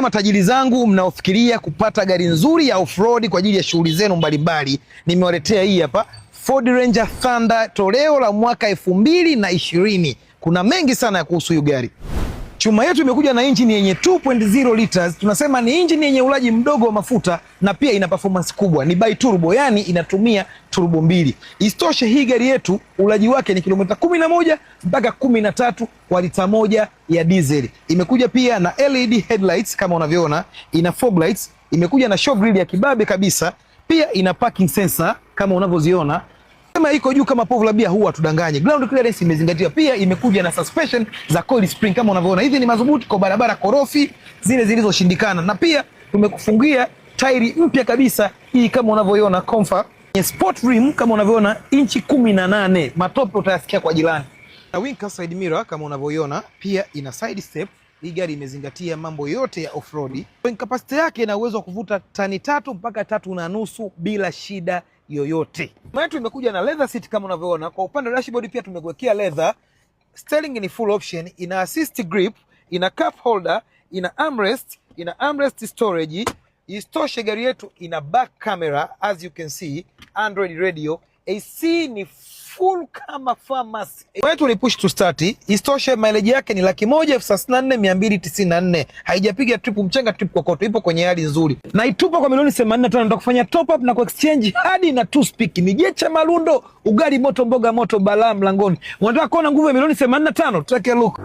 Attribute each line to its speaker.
Speaker 1: Matajiri zangu mnaofikiria kupata gari nzuri ya off-road kwa ajili ya shughuli zenu mbalimbali, nimewaletea hii hapa Ford Ranger Thunder toleo la mwaka 2020. Kuna mengi sana ya kuhusu hiyo gari. Chuma yetu imekuja na injini yenye 2.0 liters. Tunasema ni injini yenye ulaji mdogo wa mafuta na pia ina performance kubwa. Ni bi turbo, yani inatumia turbo mbili. Isitoshe hii gari yetu ulaji wake ni kilomita 11 mpaka 13 kwa lita moja ya diesel. Imekuja pia na LED headlights kama unavyoona, ina fog lights, imekuja na show grill ya kibabe kabisa, pia ina parking sensor kama unavyoziona. Kama iko juu kama povu la bia huwa tudanganye. Ground clearance imezingatiwa. Pia imekuja na suspension za coil spring kama unavyoona. Hizi ni madhubuti kwa barabara korofi zile zilizoshindikana. Na pia tumekufungia tairi mpya kabisa hii kama unavyoiona Comfort. Sport rim kama unavyoona inchi 18. Matope utayasikia kwa jirani. Na winter side mirror kama unavyoiona, pia ina side step. Hii gari imezingatia mambo yote ya off-road. Capacity yake ina uwezo wa kuvuta tani 3 mpaka 3.5 bila shida yoyote. Yetu imekuja na leather seat kama unavyoona. Kwa upande wa dashboard pia tumekuwekea leather. Steering ni full option, ina assist grip, ina cup holder, ina armrest storage. Isitoshe gari yetu ina back camera as you can see, Android radio, AC ni full kama pharmacy. Yetu ni push to start. Isitoshe mileage yake ni 134,294. Haijapiga trip mchenga, trip kokoto, ipo kwenye hali nzuri. Na itupa kwa milioni 85. Ndio kufanya top up na ku exchange hadi na 2 speak. Ni Jecha Malundo, ugali moto, mboga moto, balaa mlangoni. Unataka kuona nguvu ya milioni 85? Take a look.